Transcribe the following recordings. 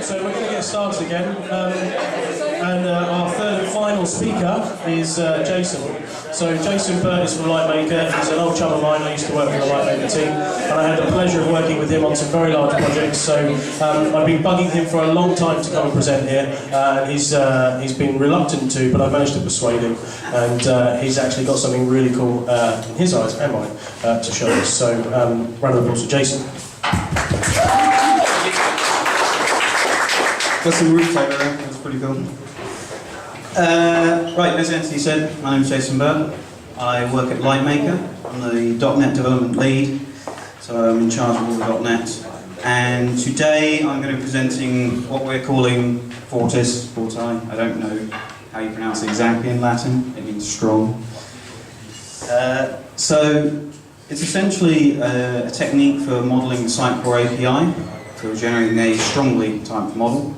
So we're going to get started again, and our third and final speaker is Jason. So Jason Bert is from Lightmaker. He's an old chum of mine. I used to work for the Lightmaker team, and I had the pleasure of working with him on some very large projects. So I've been bugging him for a long time to come and present here. He's been reluctant to, but I managed to persuade him, and he's actually got something really cool in his eyes and mine to show us. So round of applause for Jason. Got some roof tape there, that's pretty cool. Right, as Anthony said, my name's Jason Bert. I work at Lightmaker. I'm the .NET development lead, so I'm in charge of all the .NET. And today I'm going to be presenting what we're calling Fortis, Forti. I don't know how you pronounce it exactly in Latin, it means strong. So it's essentially a technique for modelling the Sitecore API, for generating a strongly typed model.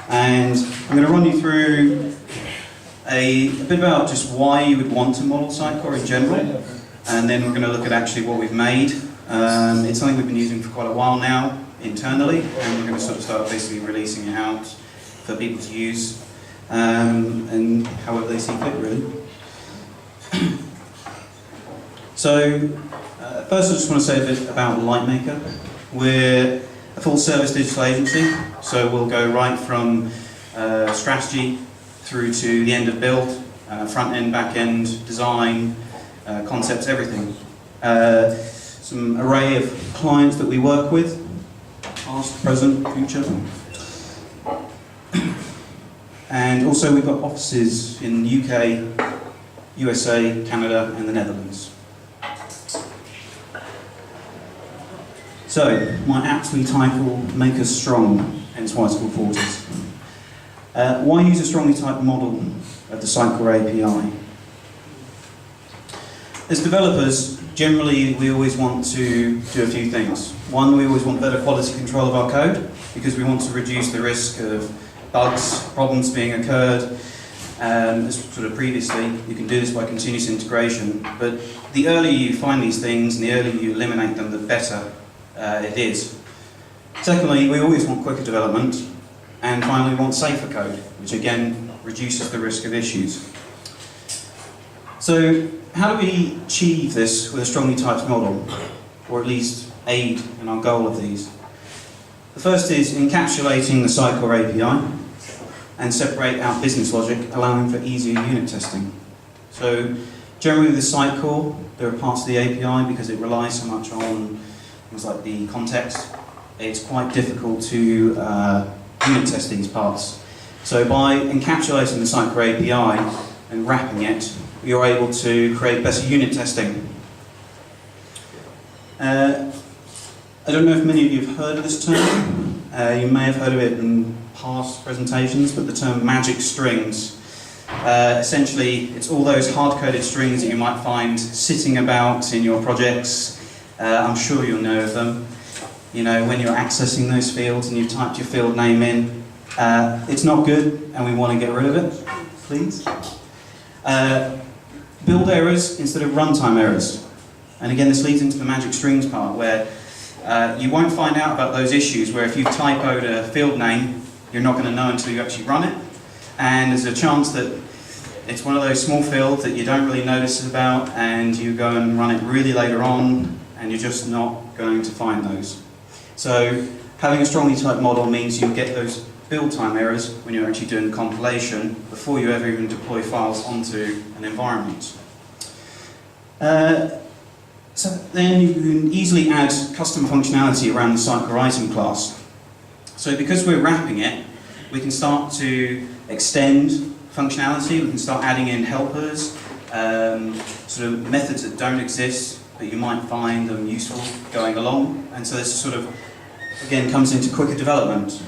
And I'm going to run you through a bit about just why you would want to model Sitecore in general, and then we're going to look at actually what we've made. It's something we've been using for quite a while now internally, and we're going to sort of start basically releasing it out for people to use, and however they see fit, really. So, first I just want to say a bit about Lightmaker. We're a full-service digital agency, so we'll go right from strategy through to the end of build, front-end, back-end, design, concepts, everything. Some array of clients that we work with, past, present, future. And also we've got offices in the UK, USA, Canada and the Netherlands. So, my aptly title, Make Us Strong, hence why it's called Fortis. Why use a strongly typed model of the Sitecore API? As developers, generally we always want to do a few things. One, we always want better quality control of our code, because we want to reduce the risk of bugs, problems being occurred. As sort of previously, you can do this by continuous integration, but the earlier you find these things and the earlier you eliminate them, the better it is. Secondly, we always want quicker development, and finally we want safer code, which again reduces the risk of issues. So how do we achieve this with a strongly typed model, or at least aid in our goal of these? The first is encapsulating the Sitecore API and separate out business logic, allowing for easier unit testing. So generally with the Sitecore, there are parts of the API, because it relies so much on things like the context, it's quite difficult to unit test these parts. So by encapsulating the Sitecore API and wrapping it, you're able to create better unit testing. I don't know if many of you have heard of this term. You may have heard of it in past presentations, but the term magic strings. Essentially, it's all those hard-coded strings that you might find sitting about in your projects. I'm sure you'll know of them. You know, when you're accessing those fields and you've typed your field name in, it's not good and we want to get rid of it, please. Build errors instead of runtime errors. And again, this leads into the magic strings part, where you won't find out about those issues where if you've typoed a field name, you're not going to know until you actually run it. And there's a chance that it's one of those small fields that you don't really notice about, and you go and run it really later on, and you're just not going to find those. So having a strongly typed model means you get those build time errors when you're actually doing the compilation before you ever even deploy files onto an environment. So then you can easily add custom functionality around the Sitecore item class. So because we're wrapping it, we can start to extend functionality, we can start adding in helpers, sort of methods that don't exist, but you might find them useful going along. And so this sort of, again, comes into quicker development.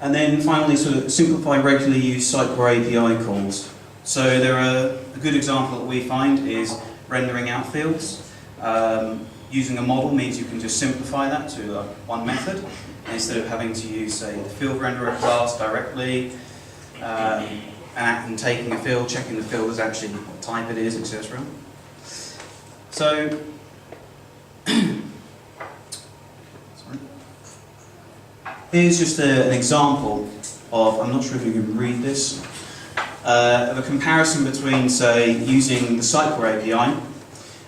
And then finally, sort of simplify regularly used Sitecore API calls. So a good example that we find is rendering out fields. Using a model means you can just simplify that to one method, instead of having to use, say, the field renderer class directly, and taking a field, checking the field is actually what type it is, etc. So, sorry. Here's just an example of, I'm not sure if you can read this, of a comparison between, say, using the Sitecore API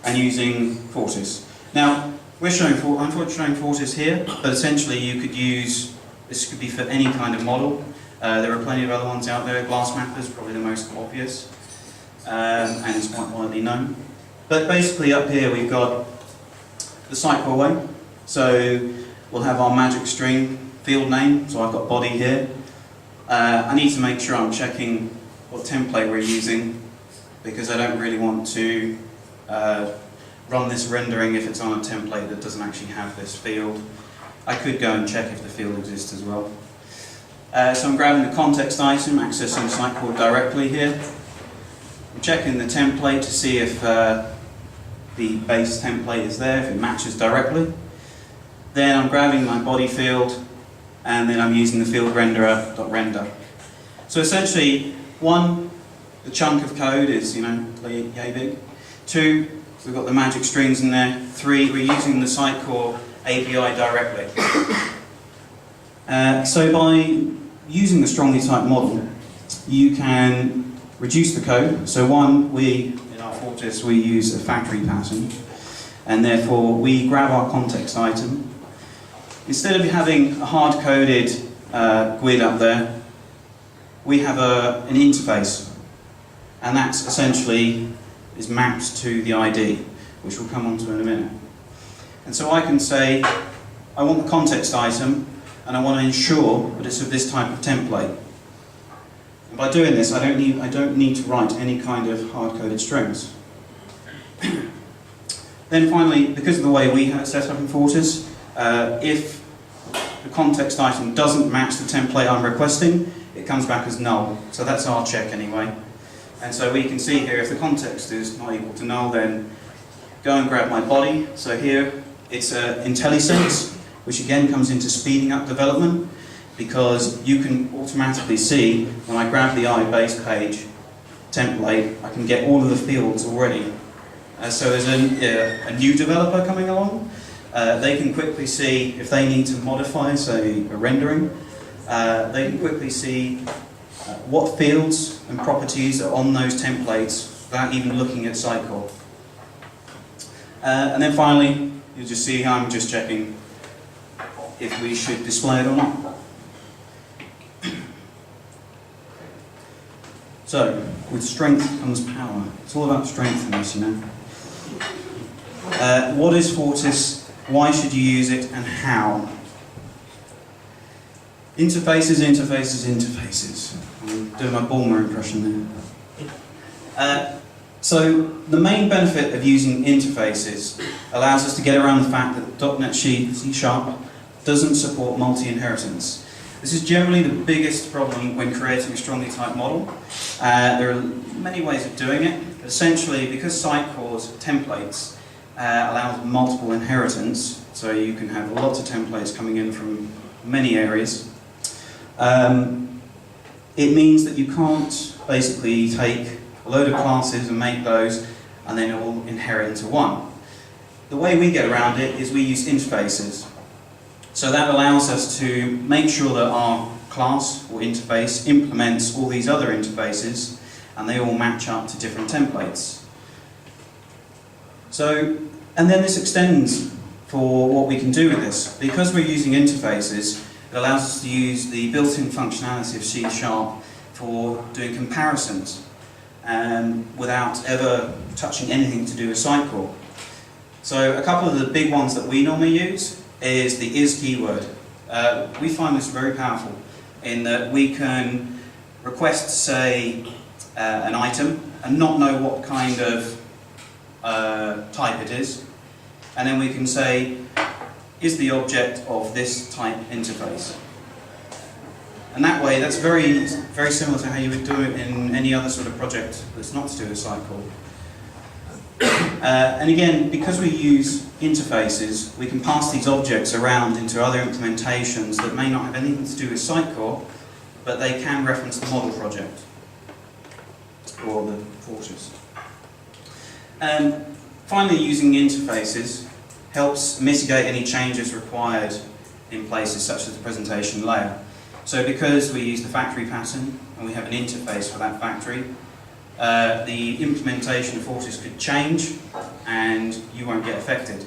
and using Fortis. Now, I'm showing Fortis here, but essentially you could use, this could be for any kind of model. There are plenty of other ones out there. Glass Mapper is probably the most obvious, and it's quite widely known. But basically up here we've got the Sitecore way. So we'll have our magic string field name, so I've got body here. I need to make sure I'm checking what template we're using, because I don't really want to run this rendering if it's on a template that doesn't actually have this field. I could go and check if the field exists as well. So I'm grabbing the context item, accessing Sitecore directly here. I'm checking the template to see if the base template is there, if it matches directly. Then I'm grabbing my body field, and then I'm using the field renderer.render. So essentially, one, the chunk of code is, yay big. Two, we've got the magic strings in there. Three, we're using the Sitecore API directly. So by using the strongly typed model, you can reduce the code. So one, in our Fortis, we use a factory pattern, and therefore we grab our context item. Instead of having a hard-coded GUID up there, we have an interface, and that's essentially is mapped to the ID, which we'll come on to in a minute. And so I can say, I want the context item, and I want to ensure that it's of this type of template. And by doing this, I don't need to write any kind of hard-coded strings. Then finally, because of the way we have it set up in Fortis, if the context item doesn't match the template I'm requesting, it comes back as null. So that's our check anyway. And so we can see here, if the context is not equal to null, then go and grab my body. So here, it's IntelliSense, which again comes into speeding up development, because you can automatically see, when I grab the iBase page template, I can get all of the fields already. So as a new developer coming along, they can quickly see if they need to modify, say, a rendering. They can quickly see what fields and properties are on those templates without even looking at Sitecore. And then finally, you'll just see how I'm just checking if we should display it or not. So, with strength comes power. It's all about strength in this, What is Fortis? Why should you use it, and how? Interfaces, interfaces, interfaces. I'm doing my Bulmer impression there. So the main benefit of using interfaces allows us to get around the fact that .NET C# doesn't support multi-inheritance. This is generally the biggest problem when creating a strongly typed model. There are many ways of doing it. Essentially, because Sitecore's templates allows multiple inheritance, so you can have lots of templates coming in from many areas. It means that you can't basically take a load of classes and make those and then all inherit into one. The way we get around it is we use interfaces. So that allows us to make sure that our class or interface implements all these other interfaces and they all match up to different templates. So, and then this extends for what we can do with this. Because we're using interfaces, it allows us to use the built-in functionality of C# for doing comparisons without ever touching anything to do with Sitecore. So a couple of the big ones that we normally use is the is keyword. We find this very powerful in that we can request, say, an item and not know what kind of type it is, and then we can say, is the object of this type interface? And that way, that's very, very similar to how you would do it in any other sort of project that's not to do with Sitecore. And again, because we use interfaces, we can pass these objects around into other implementations that may not have anything to do with Sitecore, but they can reference the model project or the Fortis. Finally, using interfaces helps mitigate any changes required in places such as the presentation layer. So because we use the factory pattern and we have an interface for that factory, the implementation of forces could change and you won't get affected.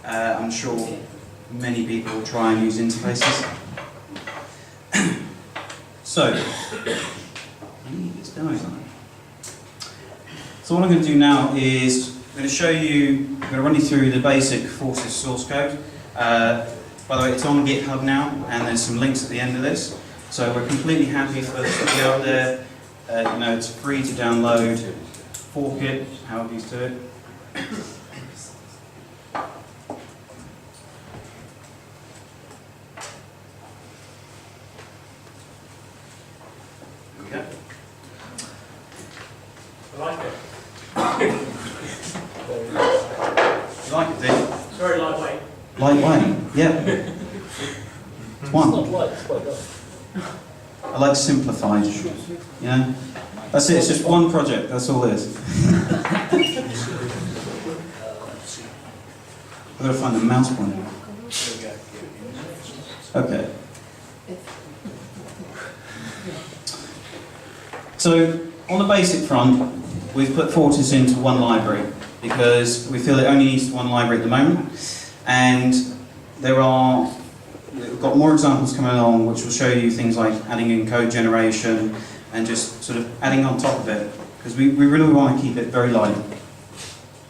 I'm sure many people will try and use interfaces. So what I'm going to do now is I'm going to show you, I'm going to run you through the basic forces source code. By the way, it's on GitHub now, and there's some links at the end of this. So we're completely happy for this to be out there. You know, it's free to download, fork it, however you do it. There we go. I like it. You like it, do you? It's very lightweight. Lightweight, yeah. It's one. It's not light, it's quite dark. I like simplified, you know? That's it, it's just one project, that's all it is. I've got to find the mouse pointer. Okay. So, on the basic front, we've put Fortis into one library because we feel it only needs one library at the moment. And we've got more examples coming along which will show you things like adding in code generation and just sort of adding on top of it, because we really want to keep it very light.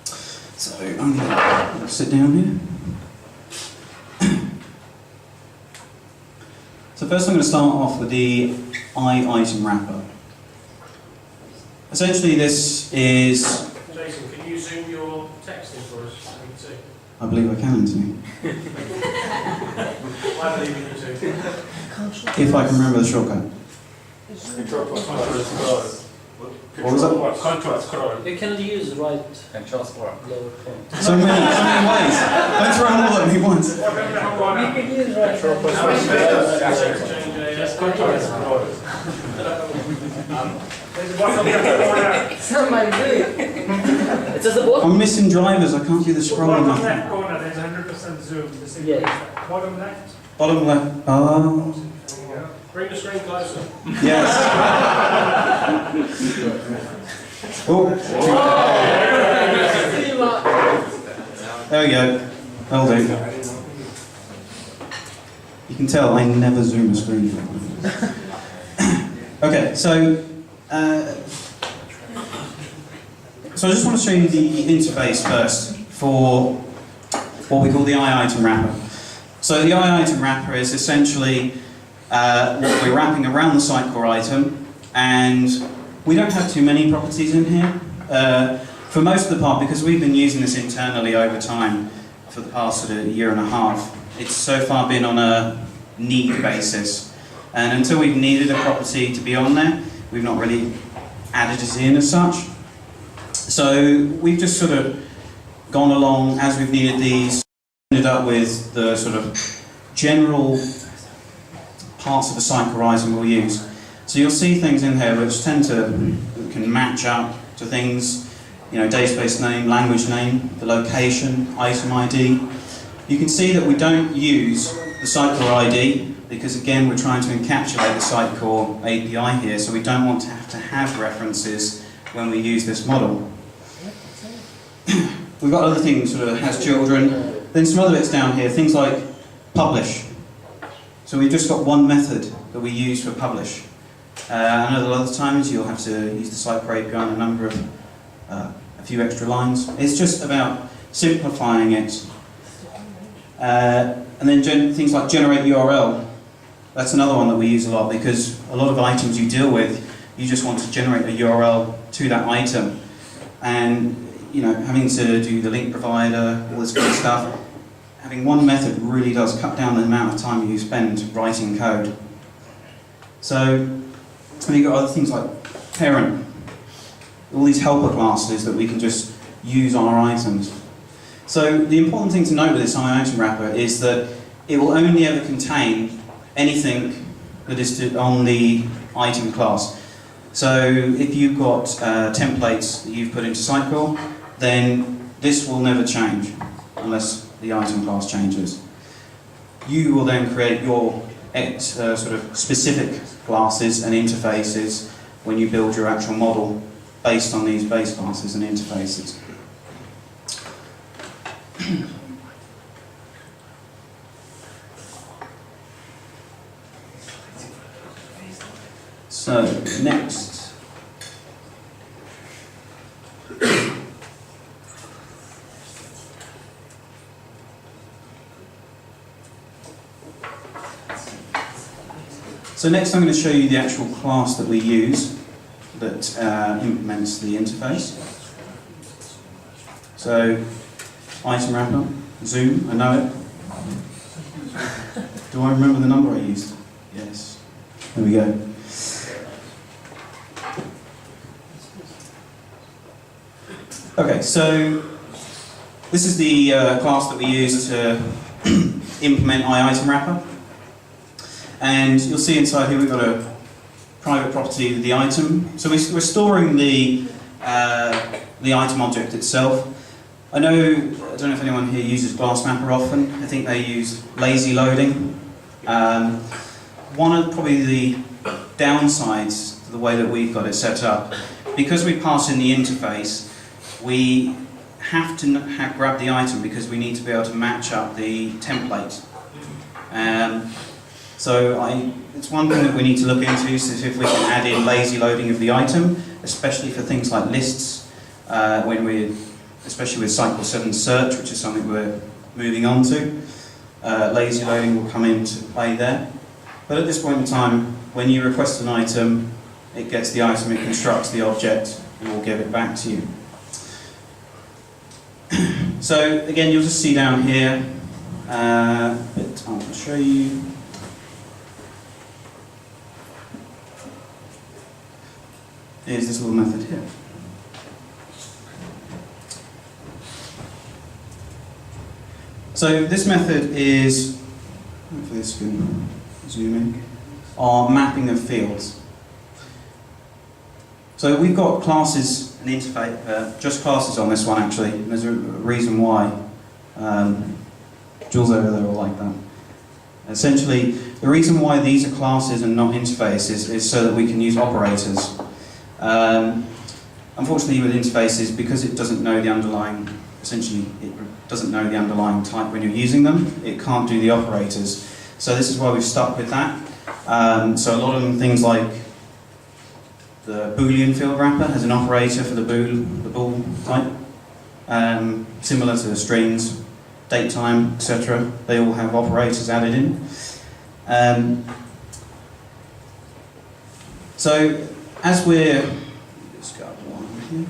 So I'm going to sit down here. So first I'm going to start off with the item wrapper. Essentially this is... Jason, can you zoom your text in for us? I believe I can too. I believe in you too. If I can remember the shortcut. What was that? Contrast scroll. You can use right Contrast scroll. lower point. So many ways. Don't throw them all at me once. You can use right Just contrast scroll. It's not my way. It's just a bottom. I'm missing drivers, I can't do the scroll on Bottom that. left corner, there's 100% zoom. The same Yeah. Bottom left. Bottom left. Oh. There you go. Bring the screen closer. Yes. Oh. There we go. That'll do. You can tell I never zoom a screen. Okay, so I just want to show you the interface first for what we call the item wrapper. So the item wrapper is essentially what we're wrapping around the Sitecore item, and we don't have too many properties in here. For most of the part, because we've been using this internally over time for the past sort of year and a half, it's so far been on a need basis. And until we've needed a property to be on there, we've not really added it in as such. So we've just sort of gone along as we've needed these, ended up with the sort of general parts of the Sitecore item we'll use. So you'll see things in here which can match up to things, you know, database name, language name, the location, item ID. You can see that we don't use the Sitecore ID because, again, we're trying to encapsulate the Sitecore API here, so we don't want to have references when we use this model. We've got other things, sort of has children, then some other bits down here, things like publish. So we've just got one method that we use for publish. I know that other times you'll have to use the Sitecore API on a number of, a few extra lines. It's just about simplifying it. And then things like generate URL. That's another one that we use a lot because a lot of items you deal with, you just want to generate a URL to that item. And, you know, having to do the link provider, all this kind of stuff, having one method really does cut down the amount of time you spend writing code. So, you've got other things like parent, all these helper classes that we can just use on our items. So the important thing to note with this item wrapper is that it will only ever contain anything that is on the item class. So if you've got templates that you've put into Sitecore, then this will never change unless the item class changes. you will then create your sort of specific classes and interfaces when you build your actual model based on these base classes and interfaces. So, next. So next I'm going to show you the actual class that we use that implements the interface. So, item wrapper, zoom, I know it. Do I remember the number I used? Yes. There we go. Okay, so this is the class that we use to implement item wrapper. And you'll see inside here we've got a private property of the item. So we're storing the item object itself. I don't know if anyone here uses GlassMapper often. I think they use lazy loading. One of probably the downsides to the way that we've got it set up, because we pass in the interface, we have to grab the item because we need to be able to match up the template. So it's one thing that we need to look into, is if we can add in lazy loading of the item, especially for things like lists, especially with Sitecore 7 search, which is something we're moving on to. Lazy loading will come into play there. But at this point in time, when you request an item, it gets the item, it constructs the object, and will give it back to you. So again, you'll just see down here, but I'll show you. Here's this little method here. So this method is, hopefully this can zoom in, our mapping of fields. So we've got classes and interface, just classes on this one actually. There's a reason why. Jules over there will like that. Essentially, the reason why these are classes and not interfaces is so that we can use operators. Unfortunately with interfaces, because it doesn't know the underlying, essentially it doesn't know the underlying type when you're using them, it can't do the operators. So this is why we've stuck with that. So a lot of them, things like the Boolean field wrapper has an operator for the bool type, similar to the strings, date time, etc. They all have operators added in. So as we're, let's go one here.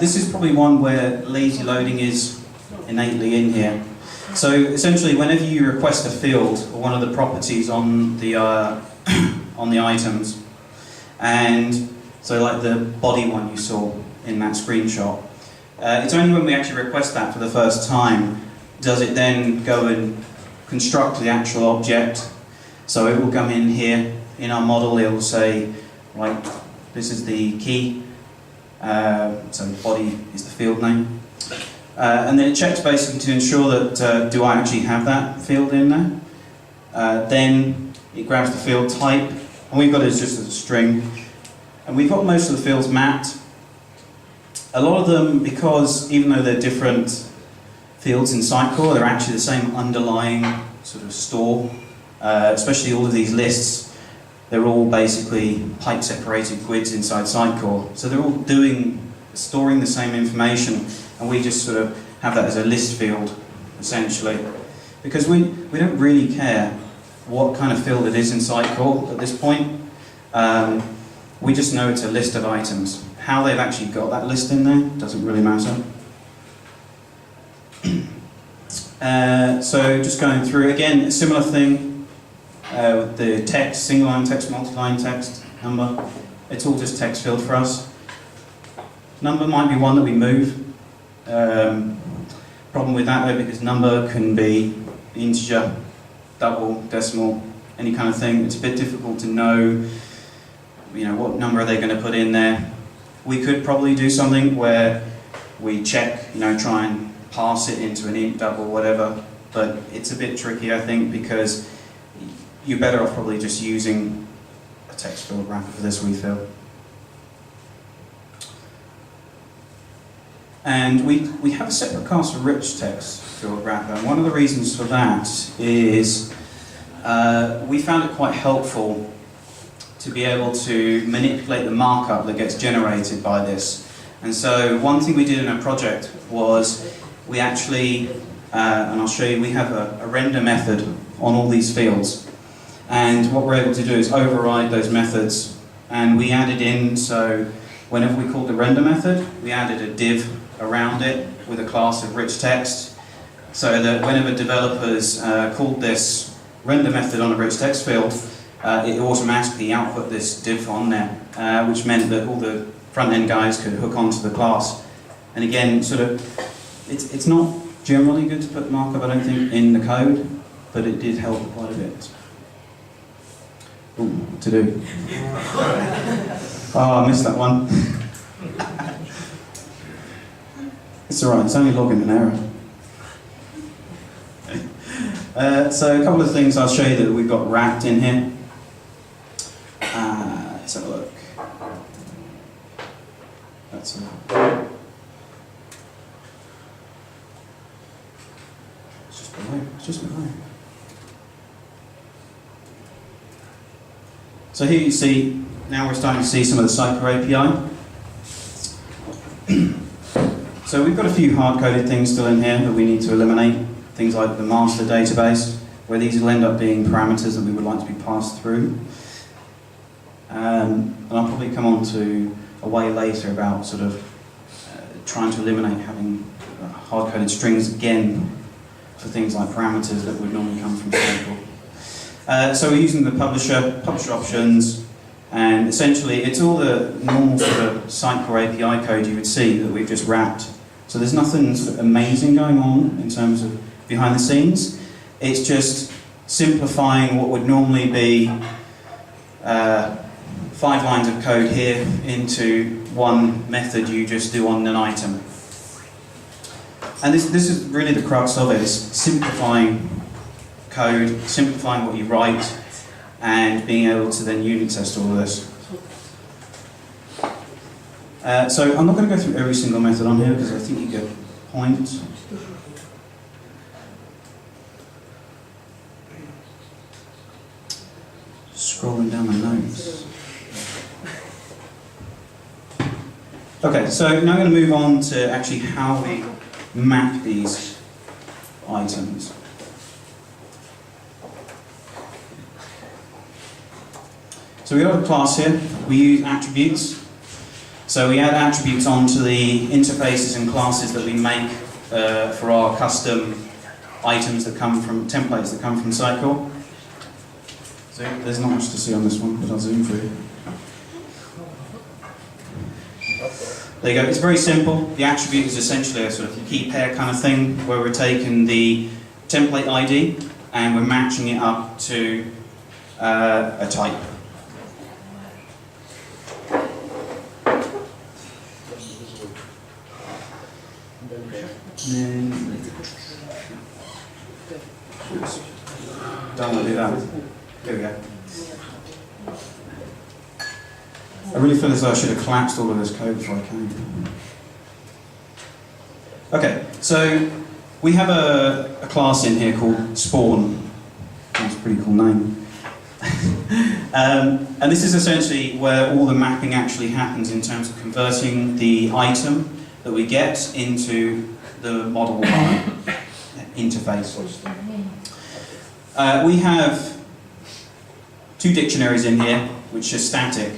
This is probably one where lazy loading is innately in here. So essentially, whenever you request a field or one of the properties on the on the items, and so like the body one you saw in that screenshot, it's only when we actually request that for the first time does it then go and construct the actual object. So it will come in here in our model. It will say, right, this is the key. So body is the field name. And then it checks basically to ensure that do I actually have that field in there. Then it grabs the field type, and we've got it just as a string. And we've got most of the fields mapped. A lot of them, because even though they're different fields in Sitecore, they're actually the same underlying sort of store. Especially all of these lists, they're all basically pipe-separated GUIDs inside Sitecore. So they're all storing the same information, and we just sort of have that as a list field, essentially. Because we don't really care what kind of field it is in Sitecore at this point. We just know it's a list of items. How they've actually got that list in there doesn't really matter. So just going through, again, a similar thing. With the text, single line text, multi-line text, number, it's all just text field for us. Number might be one that we move. Problem with that though, because number can be integer, double, decimal, any kind of thing. It's a bit difficult to know, what number are they going to put in there. We could probably do something where we check, try and pass it into an int double, whatever, but it's a bit tricky, I think, because you're better off probably just using a text field wrapper for this, we feel. And we have a separate class for rich text field wrapper, and one of the reasons for that is we found it quite helpful to be able to manipulate the markup that gets generated by this. And so one thing we did in our project was we actually, and I'll show you, we have a render method on all these fields. And what we're able to do is override those methods, and we added in, so whenever we called the render method, we added a div around it with a class of rich text, so that whenever developers called this render method on a rich text field, it automatically output this div on there, which meant that all the front-end guys could hook onto the class. And again, sort of, it's not generally good to put markup, I don't think, in the code, but it did help quite a bit. Ooh, what to do? Oh, I missed that one. It's alright, it's only logging an error. So a couple of things I'll show you that we've got wrapped in here. Let's have a look. That's it's just below. It's just below. So here you see, now we're starting to see some of the Sitecore API. So we've got a few hard-coded things still in here that we need to eliminate. Things like the master database, where these will end up being parameters that we would like to be passed through. And I'll probably come on to a way later about sort of trying to eliminate having hard-coded strings again for things like parameters that would normally come from Sitecore. So we're using the publisher options, and essentially it's all the normal sort of Sitecore API code you would see that we've just wrapped. So there's nothing sort of amazing going on in terms of behind the scenes. It's just simplifying what would normally be 5 lines of code here into one method you just do on an item. And this is really the crux of it, is simplifying code, simplifying what you write, and being able to then unit test all of this. So I'm not going to go through every single method on here because I think you get the point. Scrolling down my notes. Okay, so now I'm going to move on to actually how we map these items. So we have a class here. We use attributes. So we add attributes onto the interfaces and classes that we make for our custom items that come from templates that come from Sitecore. So there's not much to see on this one, but I'll zoom for you. There you go. It's very simple. The attribute is essentially a sort of key pair kind of thing, where we're taking the template ID and we're matching it up to a type. Don't want to do that. There we go. I really feel as though I should have collapsed all of this code before I came. Okay, so we have a class in here called Spawn. That's a pretty cool name. And this is essentially where all the mapping actually happens in terms of converting the item that we get into the model interface. We have 2 dictionaries in here, which are static.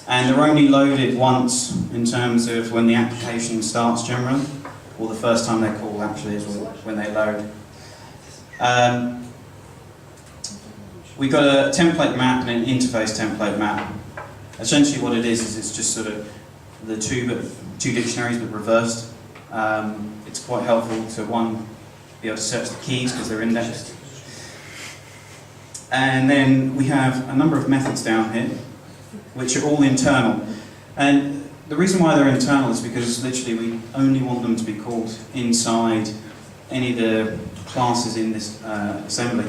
And they're only loaded once in terms of when the application starts generally, or the first time they're called actually is when they load. We've got a template map and an interface template map. Essentially what it is it's just sort of the two dictionaries but reversed. It's quite helpful to, one, be able to search the keys because they're indexed. And then we have a number of methods down here, which are all internal. And the reason why they're internal is because literally we only want them to be called inside any of the classes in this assembly.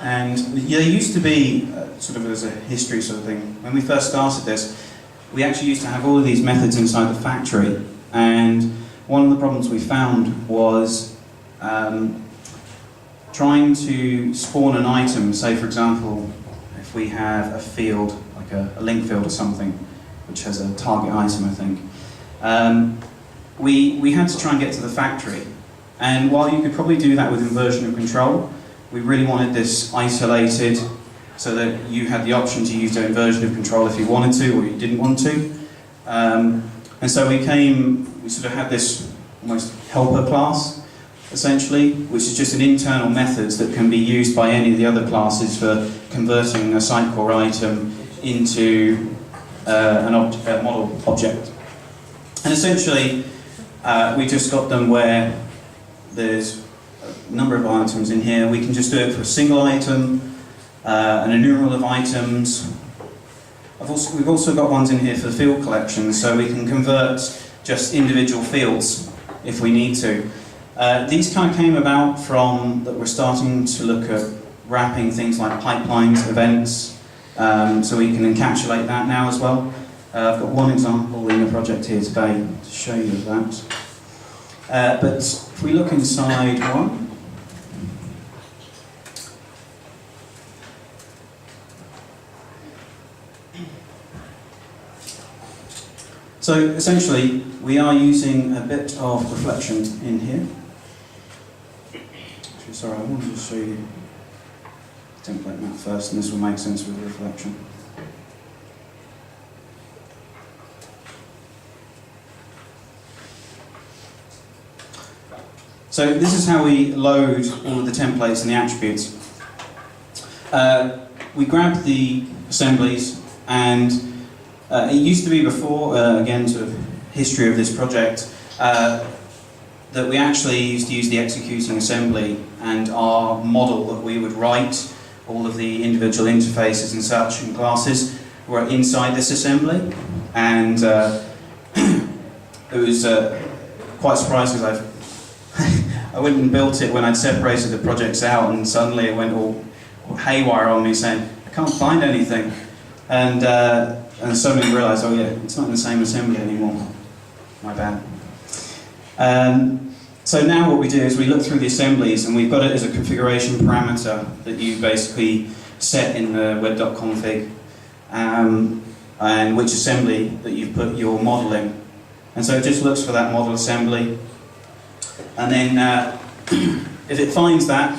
And there used to be, sort of as a history sort of thing, when we first started this, we actually used to have all of these methods inside the factory, and one of the problems we found was trying to spawn an item. Say for example, if we have a field, like a link field or something, which has a target item, I think, we had to try and get to the factory. And while you could probably do that with inversion of control, we really wanted this isolated so that you had the option to use the inversion of control if you wanted to or you didn't want to. And so we sort of had this almost helper class, essentially, which is just an internal method that can be used by any of the other classes for converting a Sitecore item into a model object. And essentially, we just got them where there's a number of items in here. We can just do it for a single item, an enumeral of items. We've also got ones in here for field collections, so we can convert just individual fields if we need to. These kind of came about from that we're starting to look at wrapping things like pipelines, events, so we can encapsulate that now as well. I've got one example in the project here today to show you of that. But if we look inside one, so essentially we are using a bit of reflection in here. Actually, sorry, I wanted to show you the template map first, and this will make sense with the reflection. So this is how we load all of the templates and the attributes. We grab the assemblies, and it used to be before, again to the history of this project, that we actually used to use the executing assembly, and our model that we would write, all of the individual interfaces and such and classes were inside this assembly. And it was quite surprising because I went and built it when I'd separated the projects out, and suddenly it went all haywire on me saying, I can't find anything. And suddenly realised, oh yeah, it's not in the same assembly anymore. My bad. So now what we do is we look through the assemblies, and we've got it as a configuration parameter that you basically set in the web.config, and which assembly that you've put your model in. And so it just looks for that model assembly. And then if it finds that,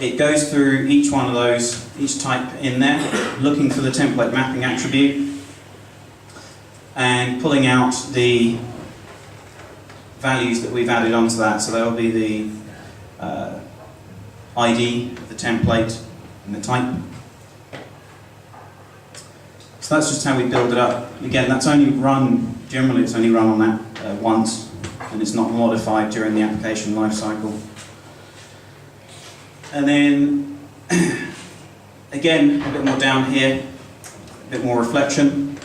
it goes through each one of those, each type in there, looking for the template mapping attribute and pulling out the values that we've added onto that. So there will be the ID of the template and the type. So that's just how we build it up. Again, that's only run, generally it's only run on that once, and it's not modified during the application lifecycle. And then, again, a bit more down here, a bit more reflection.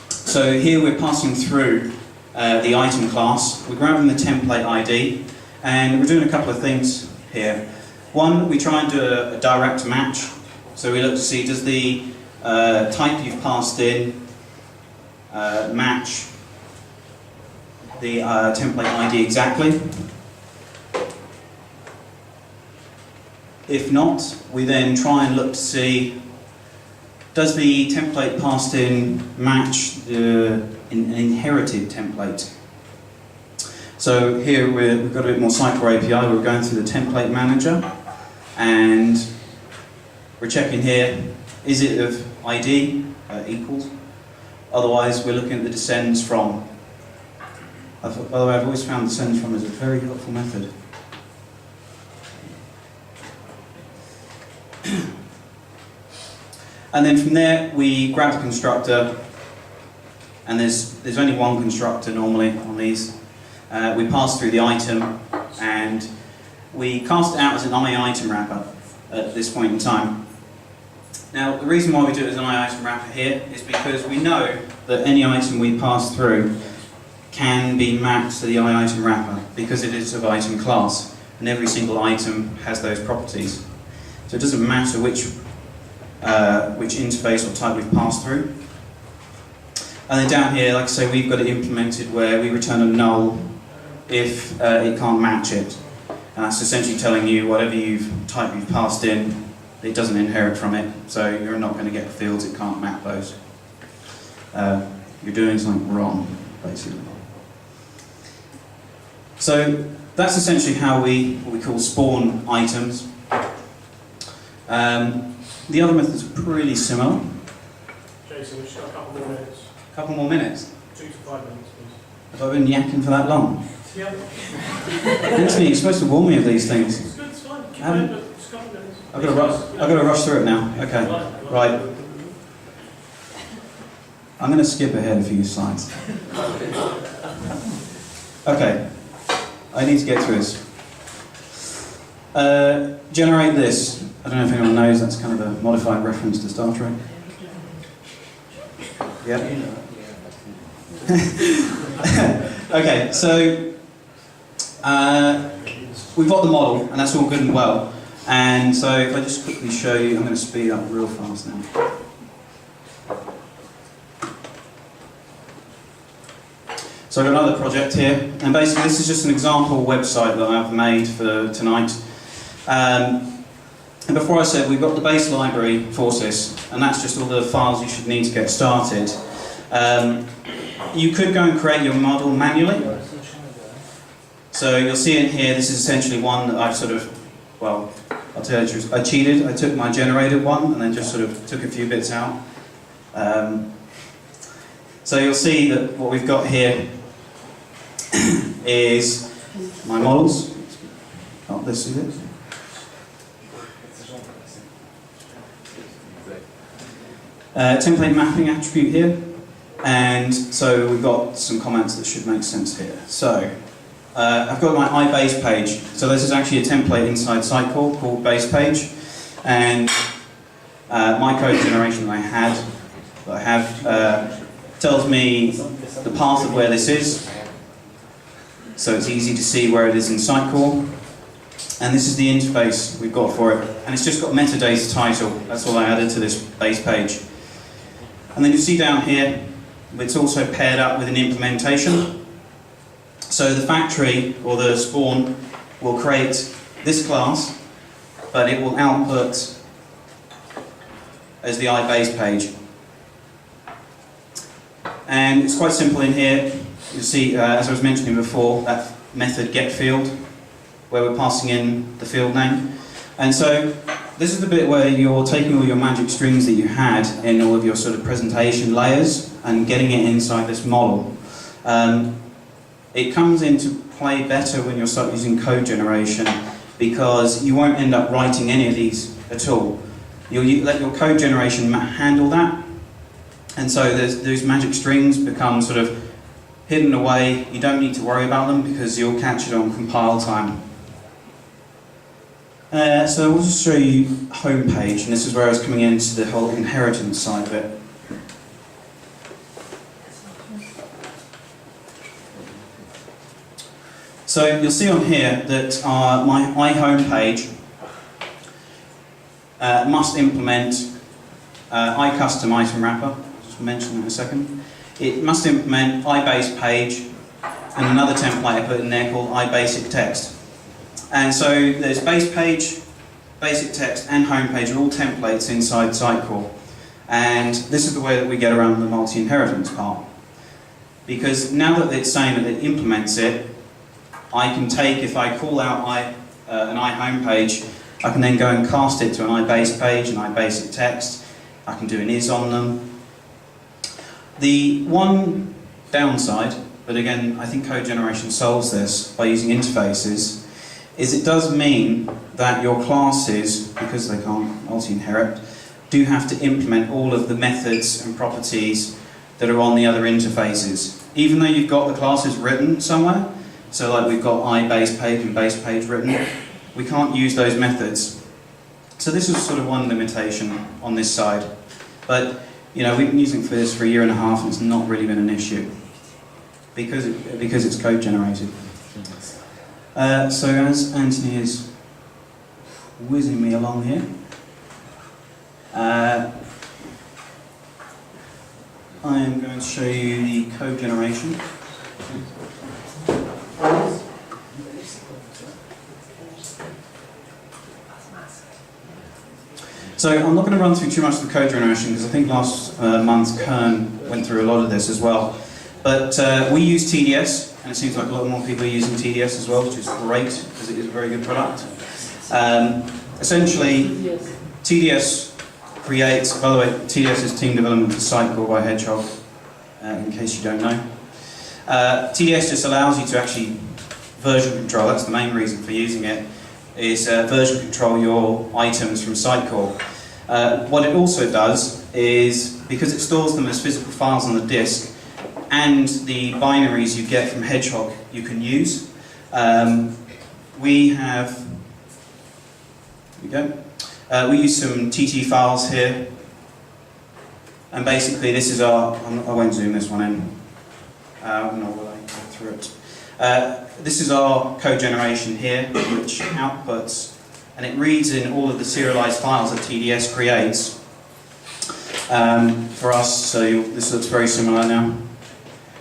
So here we're passing through the item class. We're grabbing the template ID, and we're doing a couple of things here. One, we try and do a direct match. So we look to see, does the type you've passed in match the template ID exactly. If not, we then try and look to see, does the template passed in match an inherited template? So here we've got a bit more Sitecore API. We're going through the template manager, and we're checking here, is it of ID equals? Otherwise, we're looking at the descends from. By the way, I've always found descends from is a very helpful method. And then from there, we grab the constructor, and there's only one constructor normally on these. We pass through the item, and we cast it out as an item wrapper at this point in time. Now, the reason why we do it as an item wrapper here is because we know that any item we pass through can be mapped to the item wrapper because it is of item class, and every single item has those properties. So it doesn't matter which interface or type we've passed through. And then down here, like I say, we've got it implemented where we return a null if it can't match it. And that's essentially telling you whatever type you've passed in, it doesn't inherit from it, so you're not going to get fields it can't map those. You're doing something wrong, basically. So that's essentially how what we call spawn items. The other methods are pretty similar. Jason, we've just got a couple more minutes. A couple more minutes. 2 to 5 minutes, please. Have I been yakking for that long? Yeah. Anthony, you're supposed to warn me of these things. It's good, it's fine. Keep Um, going, but just a couple minutes. I've got to rush through it now. Okay, right. I'm going to skip ahead a few slides. Okay, I need to get through this. Generate this. I don't know if anyone knows, that's kind of a modified reference to Star Trek. Yeah. Okay, so we've got the model, and that's all good and well. And so if I just quickly show you, I'm going to speed up real fast now. So I've got another project here, and basically this is just an example website that I've made for tonight. And before I said, we've got the base library for this, and that's just all the files you should need to get started. You could go and create your model manually. So you'll see in here, this is essentially one that I've sort of, well, I'll tell you the truth, I cheated. I took my generated one and then just sort of took a few bits out. So you'll see that what we've got here is my models. Oh, this is it. Template mapping attribute here, and so we've got some comments that should make sense here. So I've got my iBase page. So this is actually a template inside Sitecore called base page, and my code generation that I have tells me the path of where this is, so it's easy to see where it is in Sitecore. And this is the interface we've got for it, and it's just got metadata title. That's all I added to this base page. And then you see down here, it's also paired up with an implementation. So the factory, or the spawn, will create this class, but it will output as the iBase page. And it's quite simple in here. You'll see, as I was mentioning before, that method getField, where we're passing in the field name. And so this is the bit where you're taking all your magic strings that you had in all of your sort of presentation layers and getting it inside this model. It comes into play better when you start using code generation, because you won't end up writing any of these at all. You'll let your code generation handle that, and so those magic strings become sort of hidden away. You don't need to worry about them because you'll catch it on compile time. So we'll just show you home page, and this is where I was coming into the whole inheritance side of it. So you'll see on here that my iHome page must implement iCustom item wrapper. I'll just mention that in a second. It must implement iBase page and another template I put in there called iBasic text. And so there's base page, basic text, and home page are all templates inside Sitecore. And this is the way that we get around the multi-inheritance part. Because now that it's saying that it implements it, I can take, if I call out an iHome page, I can then go and cast it to an iBase page, an iBasic text. I can do an is on them. The one downside, but again, I think code generation solves this by using interfaces, is it does mean that your classes, because they can't multi-inherit, do have to implement all of the methods and properties that are on the other interfaces. Even though you've got the classes written somewhere, so like we've got iBase page and base page written, we can't use those methods. So this was sort of one limitation on this side. But you know, we've been using it for this for 1.5 years and it's not really been an issue because it's code generated. So as Anthony is whizzing me along here, I am going to show you the code generation. So I'm not going to run through too much of the code generation because I think last month Kern went through a lot of this as well. But we use TDS, and it seems like a lot more people are using TDS as well, which is great because it is a very good product. Essentially, TDS creates, by the way, TDS is Team Development for Sitecore by Hedgehog, in case you don't know. TDS just allows you to actually version control, that's the main reason for using it, is version control your items from Sitecore. What it also does is, because it stores them as physical files on the disk, and the binaries you get from Hedgehog you can use. We use some TT files here, and basically this is our, I won't zoom this one in, nor will I go through it. This is our code generation here, which outputs, and it reads in all of the serialized files that TDS creates for us, so this looks very similar now.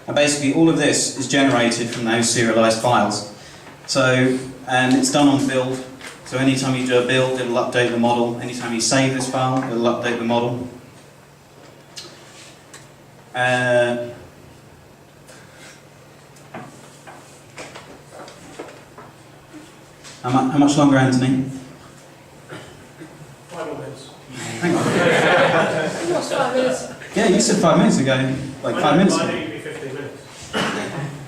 And basically all of this is generated from those serialized files. So, and it's done on build, so anytime you do a build, it'll update the model. Anytime you save this file, it'll update the model. How much longer, Anthony? 5 more minutes. Hang on. You lost 5 minutes. Yeah, you said 5 minutes ago. Like 5 minutes I ago. think it'd be 15 minutes.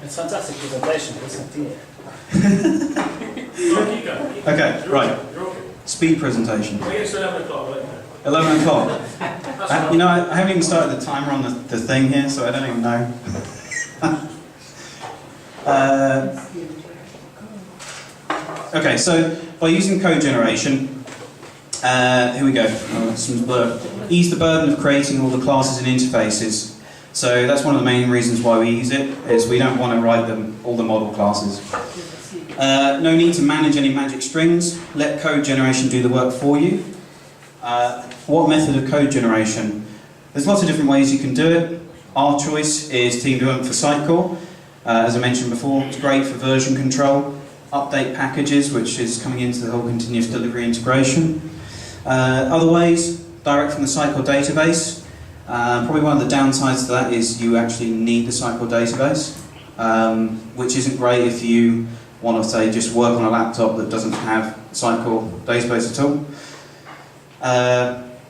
It's fantastic presentation, isn't it? Keep going. Okay, right. You're okay. Speed presentation. When it gets to 11 o'clock, I'll let you know. 11 o'clock. That's fine. You know, I haven't even started the timer on the thing here, so I don't even know. Okay, so by using code generation, here we go. Some blur. Ease the burden of creating all the classes and interfaces. So that's one of the main reasons why we use it, is we don't want to write all the model classes. No need to manage any magic strings. Let code generation do the work for you. What method of code generation? There's lots of different ways you can do it. Our choice is Team Development for Sitecore. As I mentioned before, it's great for version control, update packages, which is coming into the whole continuous delivery integration. Other ways, direct from the Sitecore database. Probably one of the downsides to that is you actually need the Sitecore database, which isn't great if you want to, say, just work on a laptop that doesn't have Sitecore database at all.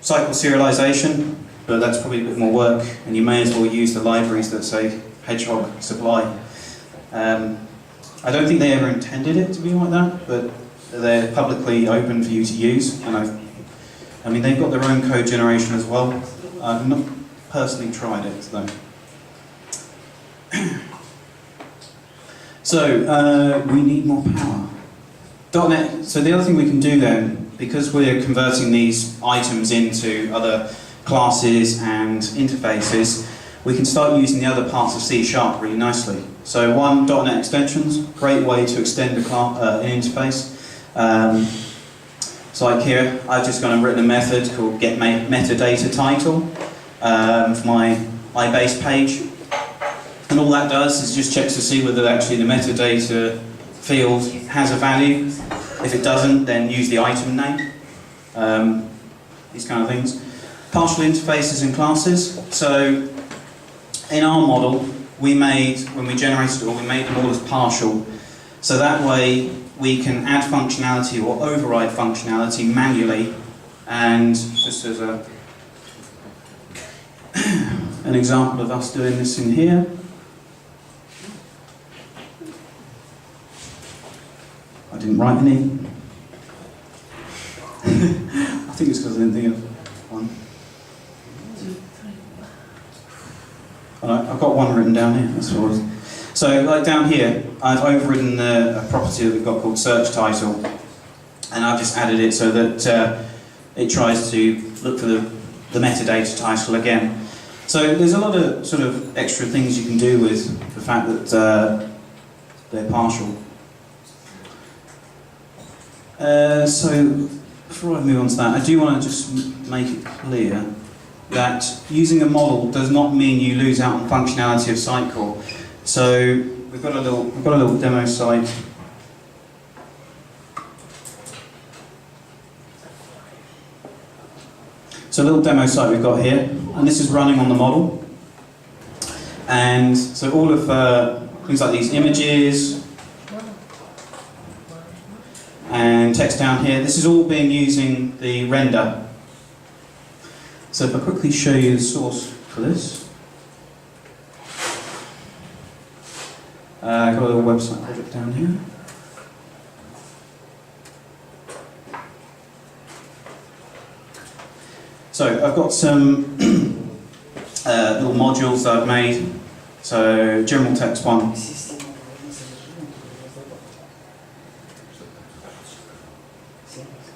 Sitecore serialization, but that's probably a bit more work, and you may as well use the libraries that, say, Hedgehog supply. I don't think they ever intended it to be like that, but they're publicly open for you to use, and I mean, they've got their own code generation as well. I've not personally tried it, though. So, we need more power. .NET, so the other thing we can do then, because we're converting these items into other classes and interfaces, we can start using the other parts of C# really nicely. So one, .NET extensions, great way to extend an interface. So like here, I've just gone and written a method called getMetadataTitle for my iBase page. And all that does is just checks to see whether actually the metadata field has a value. If it doesn't, then use the item name. These kind of things. Partial interfaces and classes. So in our model, when we generated it all, we made them all as partial. So that way we can add functionality or override functionality manually. And just as an example of us doing this in here. I didn't write any. I think it's because I didn't think of one. I've got one written down here, that's what it was. So, like down here, I've overridden a property that we've got called search title, and I've just added it so that it tries to look for the metadata title again. So there's a lot of sort of extra things you can do with the fact that they're partial. So before I move on to that, I do want to just make it clear that using a model does not mean you lose out on functionality of Sitecore. So we've got a little demo site. So a little demo site we've got here, and this is running on the model. And so all of things like these images and text down here, this is all being using the render. So if I quickly show you the source for this. I've got a little website project down here. So I've got some little modules that I've made. So general text one.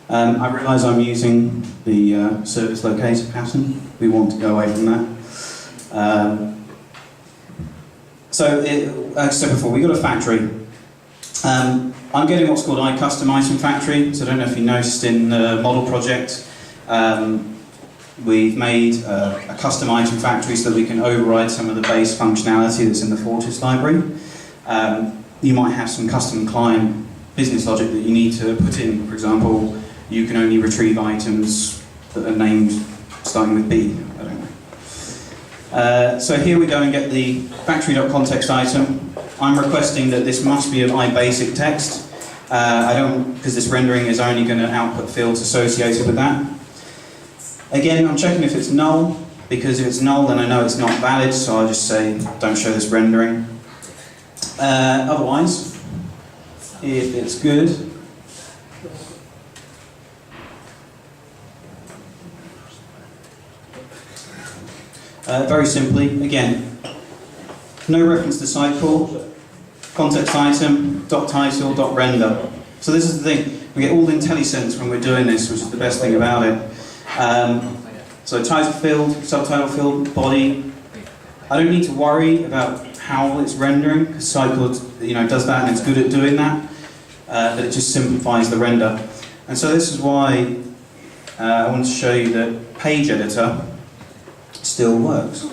I realise I'm using the service locator pattern. We want to go away from that. As I said before, we've got a factory. I'm getting what's called custom item factory. So I don't know if you noticed in the model project, we've made a custom item factory so that we can override some of the base functionality that's in the Fortis library. You might have some custom client business logic that you need to put in. For example, you can only retrieve items that are named starting with B. I don't know. So here we go and get the factory.context item. I'm requesting that this must be of iBasic text. Because this rendering is only going to output fields associated with that. Again, I'm checking if it's null, because if it's null then I know it's not valid, so I'll just say don't show this rendering. Otherwise, if it's good, very simply, again, no reference to Sitecore, context item, .title, .render. So this is the thing, we get all the IntelliSense when we're doing this, which is the best thing about it. So title field, subtitle field, body. I don't need to worry about how it's rendering, because Sitecore does that and it's good at doing that, but it just simplifies the render. And so this is why I want to show you that page editor still works.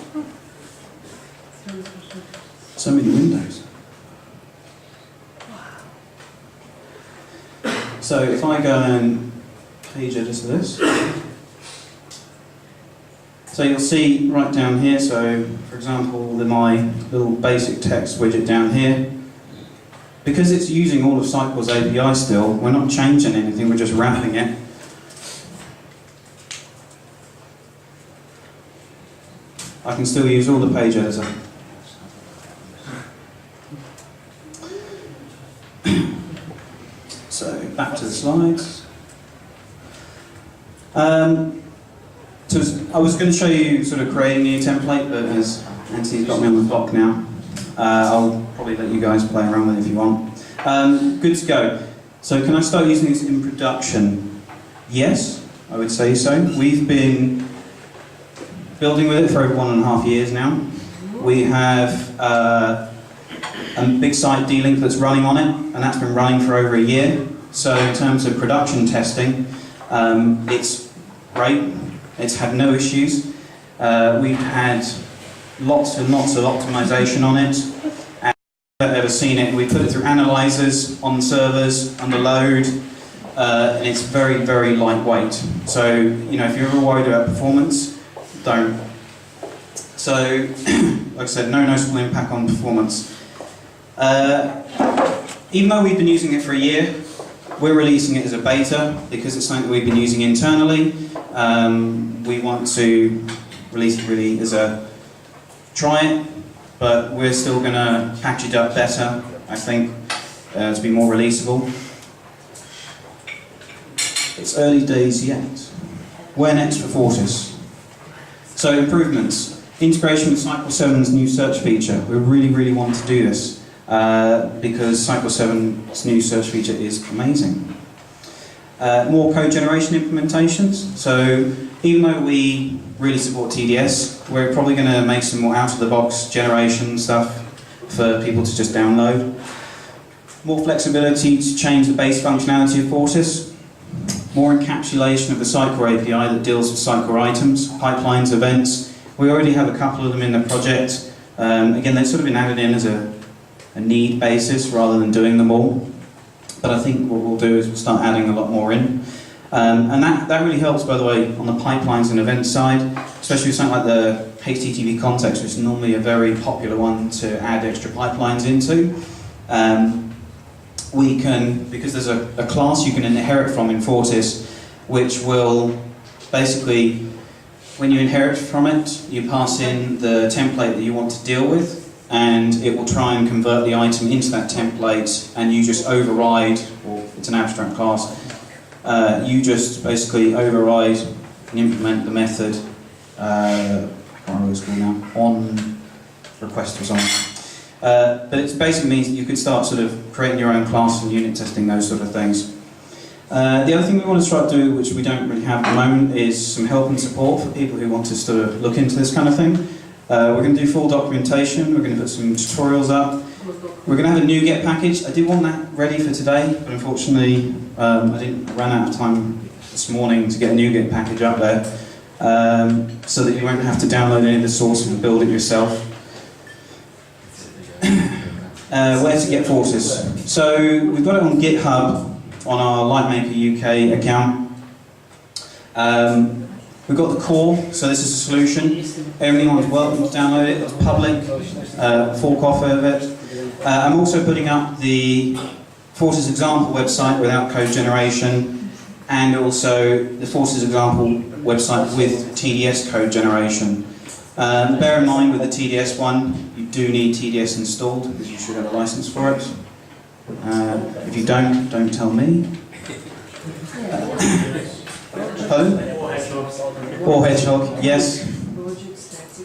So many windows. So if I go and page editor this, so you'll see right down here, so for example, my little basic text widget down here, because it's using all of Sitecore's API still, we're not changing anything, we're just wrapping it. I can still use all the page editor. So back to the slides. So I was going to show you sort of creating a new template, but as Anthony's got me on the block now, I'll probably let you guys play around with it if you want. Good to go. So can I start using this in production? Yes, I would say so. We've been building with it for over 1.5 years now. We have a big site D-Link that's running on it, and that's been running for over a year. So in terms of production testing, it's great. It's had no issues. We've had lots and lots of optimization on it. And if you've ever seen it, we put it through analyzers on servers under load, and it's very, very lightweight. So, if you're ever worried about performance, don't. So, like I said, no noticeable impact on performance. Even though we've been using it for a year, we're releasing it as a beta because it's something that we've been using internally. We want to release it really as a try it, but we're still going to package it up better, I think, to be more releasable. It's early days yet. Where next for Fortis? So improvements. Integration with Sitecore 7's new search feature. We really, really want to do this because Sitecore 7's new search feature is amazing. More code generation implementations. So even though we really support TDS, we're probably going to make some more out-of-the-box generation stuff for people to just download. More flexibility to change the base functionality of Fortis. More encapsulation of the Sitecore API that deals with Sitecore items, pipelines, events. We already have a couple of them in the project. Again, they've sort of been added in as a need basis rather than doing them all. But I think what we'll do is we'll start adding a lot more in. And that really helps, by the way, on the pipelines and events side, especially with something like the HTTP context, which is normally a very popular one to add extra pipelines into. We can, because there's a class you can inherit from in Fortis, which will basically, when you inherit from it, you pass in the template that you want to deal with, and it will try and convert the item into that template, and you just override, or it's an abstract class, you just basically override and implement the method, I can't remember what it's called now, on request or something. But it basically means that you could start sort of creating your own class and unit testing, those sort of things. The other thing we want to try to do, which we don't really have at the moment, is some help and support for people who want to sort of look into this kind of thing. We're going to do full documentation, we're going to put some tutorials up. We're going to have a NuGet package. I did want that ready for today, but unfortunately I ran out of time this morning to get a NuGet package up there, so that you won't have to download any of the sources and build it yourself. Where to get Fortis. So we've got it on GitHub on our Lightmaker UK account. We've got the core, so this is a solution. Everyone's welcome to download it. It's public, fork off of it. I'm also putting up the Fortis example website without code generation, and also the Fortis example website with TDS code generation. Bear in mind with the TDS one, you do need TDS installed because you should have a license for it. If you don't tell me. Pardon? Or Hedgehog, yes.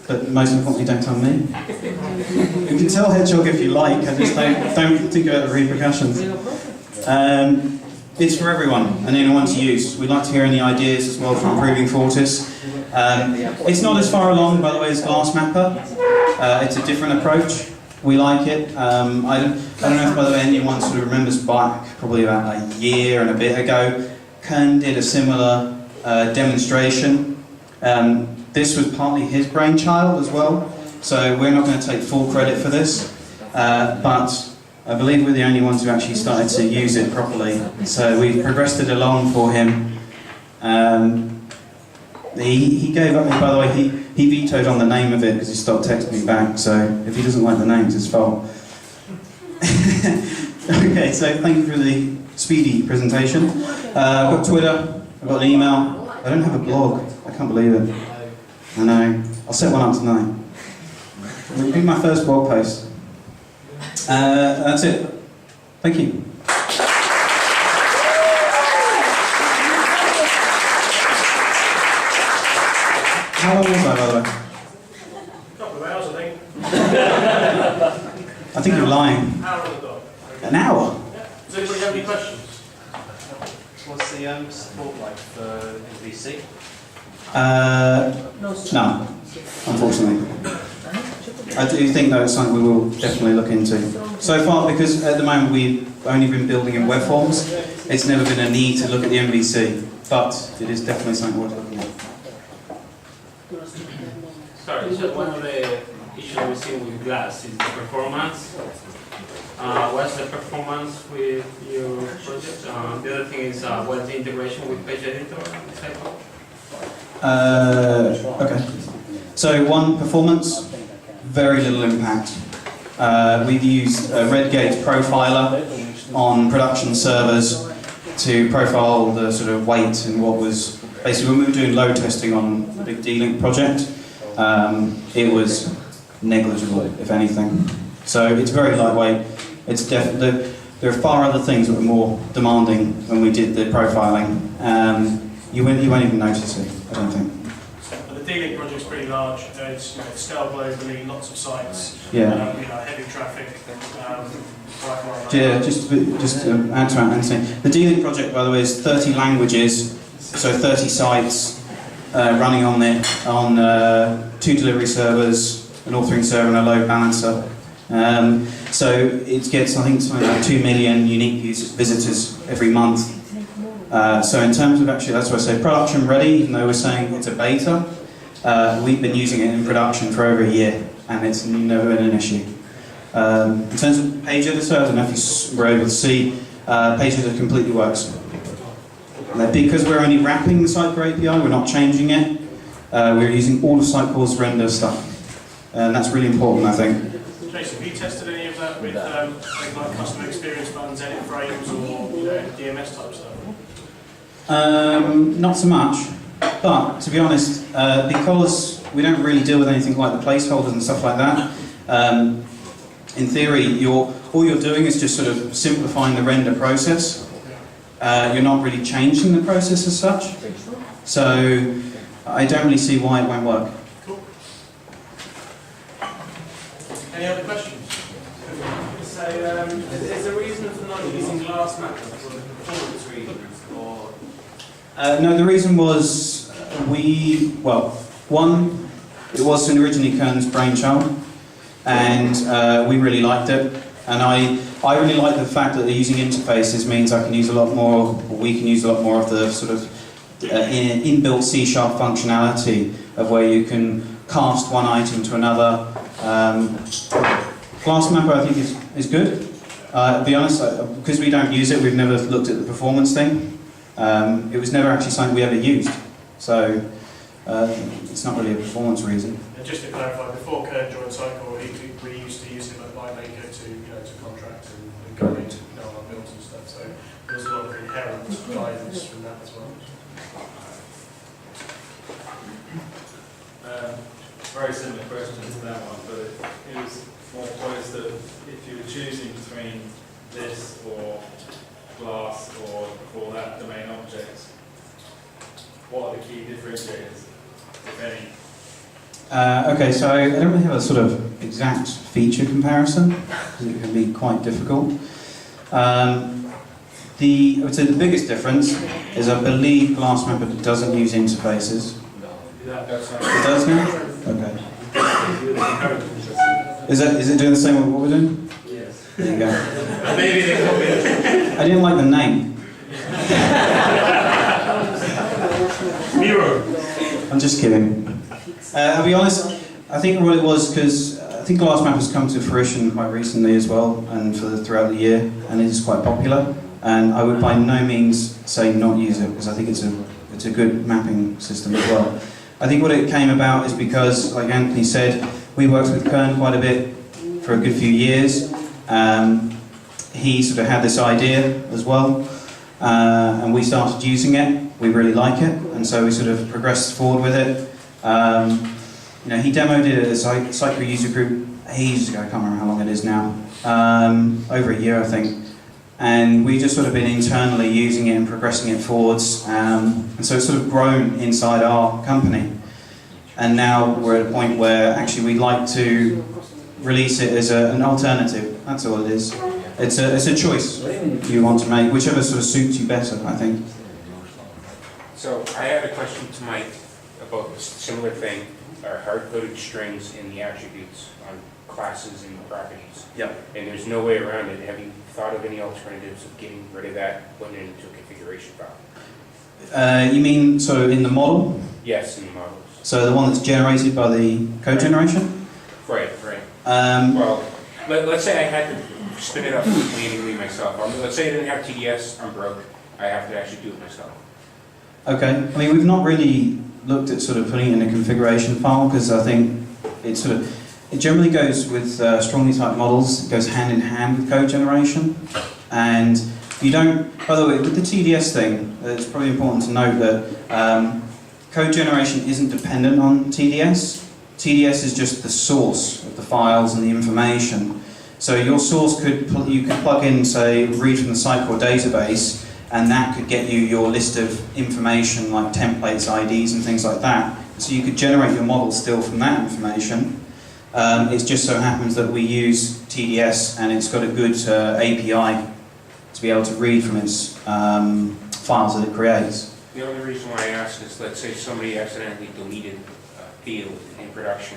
But most importantly, don't tell me. You can tell Hedgehog if you like, I just don't think about the repercussions. It's for everyone and anyone to use. We'd like to hear any ideas as well for improving Fortis. It's not as far along, by the way, as Glassmapper. It's a different approach. We like it. I don't know if, by the way, anyone sort of remembers back probably about a year and a bit ago, Kern did a similar demonstration. This was partly his brainchild as well, so we're not going to take full credit for this, but I believe we're the only ones who actually started to use it properly. So we've progressed it along for him. He gave up, by the way, he vetoed on the name of it because he stopped texting me back, so if he doesn't like the name, it's his fault. Okay, so thank you for the speedy presentation. I've got Twitter, I've got an email, I don't have a blog, I can't believe it. I know, I'll set one up tonight. It'll be my first blog post. That's it. Thank you. How long was that, by the way? A couple of hours, I think. I think you're lying. Hour on the dot. An hour? Yeah. Does anybody have any questions? What's the support like for NVC? No, unfortunately. I do think though it's something we will definitely look into. So far, because at the moment we've only been building in web forms, it's never been a need to look at the MVC, but it is definitely something worth looking at. Sorry, so one of the issues we see with Glass is the performance. What's the performance with your project? The other thing is what's the integration with Page Editor and Sitecore? Okay. So one, performance, very little impact. We've used a Redgate profiler on production servers to profile the sort of weight and what was basically when we were doing load testing on the big D-Link project. It was negligible, if anything. So it's very lightweight. It's definitely there are far other things that were more demanding when we did the profiling. You won't even notice it, I don't think. But the D-Link project's pretty large. It's scaled globally, lots of sites. Yeah. Heavy traffic. Yeah, just to add to that, Anthony. The D-Link project, by the way, is 30 languages, so 30 sites running on it, on 2 delivery servers, an authoring server and a load balancer. So it gets, I think, something like 2 million unique visitors every month. So in terms of actually, that's why I say production ready, even though we're saying it's a beta, we've been using it in production for over a year, and it's never been an issue. In terms of page editor, I don't know if you were able to see, page editor completely works. Because we're only wrapping the Sitecore API, we're not changing it. We're using all of Sitecore's render stuff, and that's really important, I think. Jason, have you tested any of that with things like customer experience buttons, edit frames, or DMS type stuff? Not so much, but to be honest, because we don't really deal with anything like the placeholders and stuff like that, in theory, all you're doing is just sort of simplifying the render process. You're not really changing the process as such, so I don't really see why it won't work. Cool. Any other questions? So, is there a reason for not using glass mapping for the performance reasons, or? No, the reason was one, it was originally Kern's brainchild, and we really liked it, and I really like the fact that they're using interfaces means I can use a lot more, or we can use a lot more of the sort of inbuilt C# functionality of where you can cast one item to another. Class Mapper I think is good. To be honest, because we don't use it, we've never looked at the performance thing. It was never actually something we ever used, so it's not really a performance reason. And just to clarify, before Kern joined Sitecore, we used to use him at Lightmaker to contract and go into our builds and stuff. So there's a lot of inherent guidance from that as well. Very similar question to that one, but it was more posed that if you were choosing between this or glass or that domain object, what are the key differentiators, if any? Okay, so I don't really have a sort of exact feature comparison, because it can be quite difficult. I would say the biggest difference is I believe Glass Mapper doesn't use interfaces. That's It does now? Okay. Is it doing the same with what we're doing? Yes. There you go. Maybe they copy. I didn't like the name. Mirror. I'm just kidding. I'll be honest, I think what it was, because I think Glass Mapper has come to fruition quite recently as well, and throughout the year, and it is quite popular. And I would by no means say not use it, because I think it's a good mapping system as well. I think what it came about is because, like Anthony said, we worked with Kern quite a bit for a good few years. He sort of had this idea as well, and we started using it. We really like it, and so we sort of progressed forward with it. He demoed it at a Sitecore user group ages ago. I can't remember how long it is now. Over a year, I think. And we've just sort of been internally using it and progressing it forwards, and so it's sort of grown inside our company. And now we're at a point where actually we'd like to release it as an alternative. That's all it is. It's a choice you want to make, whichever sort of suits you better, I think. So I had a question to Mike about a similar thing, hard-coded strings in the attributes on classes and properties. Yep. And there's no way around it. Have you thought of any alternatives of getting rid of that, putting it into a configuration file? You mean sort of in the model? Yes, in the models. So the one that's generated by the code generation? Right. Um, Well, let's say I had to spin it up manually myself. Let's say I didn't have TDS, I'm broke. I have to actually do it myself. Okay. I mean, we've not really looked at sort of putting it in a configuration file, because I think it generally goes with strongly typed models. It goes hand in hand with code generation, and you don't. By the way, with the TDS thing, it's probably important to note that code generation isn't dependent on TDS. TDS is just the source of the files and the information. So your source you could plug in, say, read from the Sitecore database, and that could get you your list of information like templates, IDs, and things like that. So you could generate your model still from that information. It just so happens that we use TDS and it's got a good API to be able to read from its files that it creates. The only reason why I ask is, let's say somebody accidentally deleted a field in production,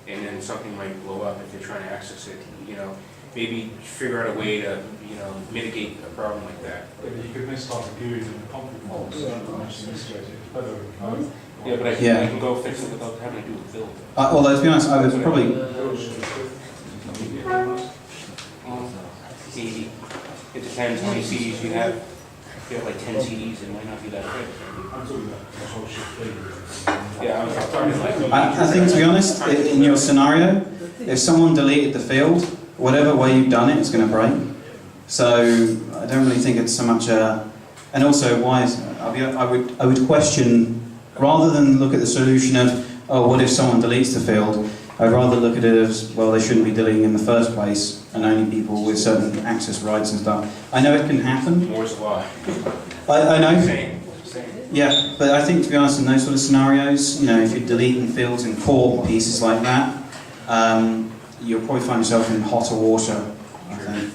and then something might blow up if they're trying to access it, you know, maybe figure out a way to, you know, mitigate a problem like that. But you could misstart the GUIs in the concrete forms, so actually mitigate it further with code. Yeah, but I can go fix it without having to do a build. Although, to be honest, I would probably... See, it depends how many CDs you have. If you have like 10 CDs, it might not be that good. I'm talking about the whole shit thing. Yeah, I'm talking like... I think, to be honest, in your scenario, if someone deleted the field, whatever way you've done it, it's going to break. So I don't really think it's so much a... And also, why is... I would question, rather than look at the solution of, oh, what if someone deletes the field, I'd rather look at it as, well, they shouldn't be deleting in the first place, and only people with certain access rights and stuff. I know it can happen. Moore's law. I know. Same. Yeah, but I think, to be honest, in those sort of scenarios, you know, if you're deleting fields in core pieces like that, you'll probably find yourself in hotter water, I think.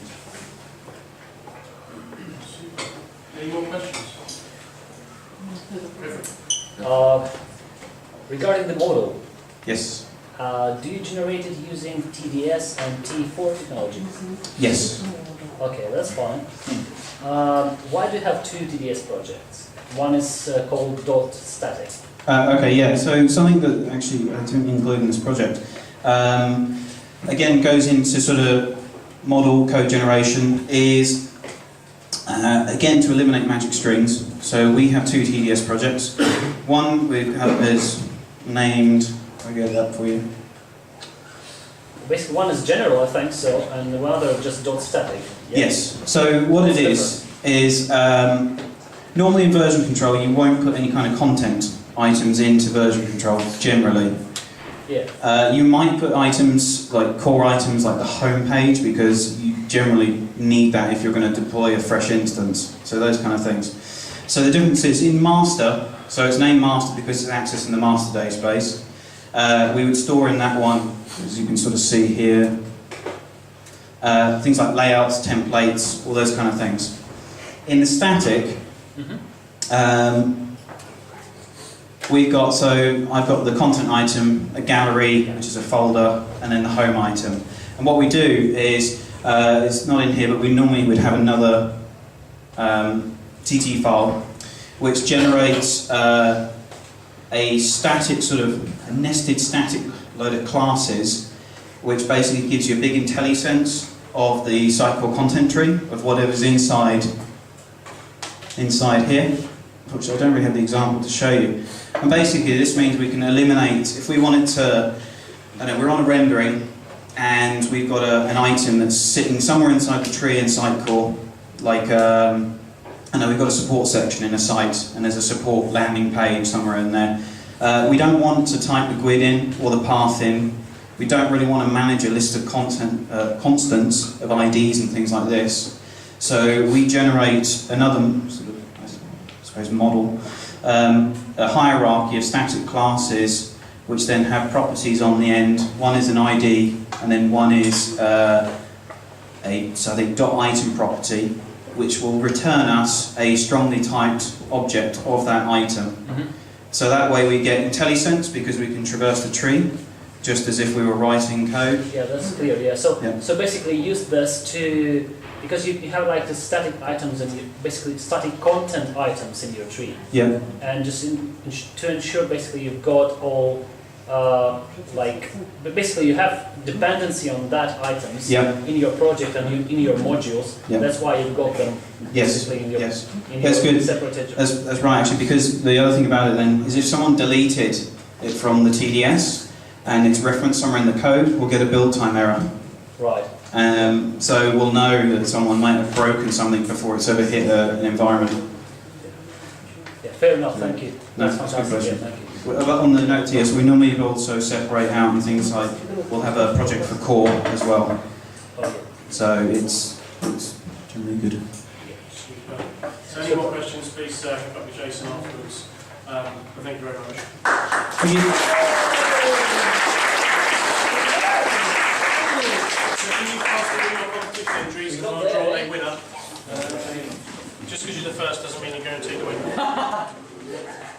Any more questions? Regarding the model, Yes. do you generate it using TDS and T4 technology? Yes. Okay, that's fine. Why do you have two TDS projects? One is called dot static. Okay, yeah, so something that actually I didn't include in this project, again, goes into sort of model code generation, is, again, to eliminate magic strings. So we have two TDS projects. One is named, I'll get it up for you. Basically, one is general, I think so, and the other just dot static. Yeah? Yes, so what it is normally in version control you won't put any kind of content items into version control, generally. Yeah. You might put items, like core items, like the home page, because you generally need that if you're going to deploy a fresh instance, so those kind of things. So the difference is in master, so it's named master because it's accessing the master database. We would store in that one, as you can sort of see here, things like layouts, templates, all those kind of things. In the static, I've got the content item, a gallery, which is a folder, and then the home item. And what we do is, it's not in here, but we normally would have another TT file, which generates a static sort of a nested static load of classes, which basically gives you a big IntelliSense of the Sitecore content tree of whatever's inside here, which I don't really have the example to show you. And basically this means we can eliminate, if we wanted to, I don't know, we're on a rendering and we've got an item that's sitting somewhere inside the tree in Sitecore, like, I know we've got a support section in a site and there's a support landing page somewhere in there. We don't want to type the GUID in or the path in. We don't really want to manage a list of constants of IDs and things like this. So we generate another sort of, I suppose, model, a hierarchy of static classes which then have properties on the end. One is an ID and then one is a .item property, which will return us a strongly typed object of that item. So that way we get IntelliSense because we can traverse the tree, just as if we were writing code. Yeah, that's clear, yeah. So, Yeah. so basically use this to, because you have like the static items and basically static content items in your tree. Yeah. And just to ensure basically you've got all, but basically you have dependency on that items Yeah. in your project and in your modules. Yeah. That's why you've got them Yes. basically in your, Yes. in That's your good. separated. That's right, actually, because the other thing about it then is if someone deleted it from the TDS and it's referenced somewhere in the code, we'll get a build time error. Right. So we'll know that someone might have broken something before it's ever hit an environment. Yeah, fair enough, thank you. No, That's that's a good fantastic, question. yeah, thank you. On the note here, so we normally also separate out and things like, we'll have a project for core as well. Okay. So it's generally good. So any more questions, please come up with Jason afterwards. But thank you very much. Thank you. So can you pass me your competition entries and I'll draw a winner? Just because you're the first doesn't mean you're guaranteed to win.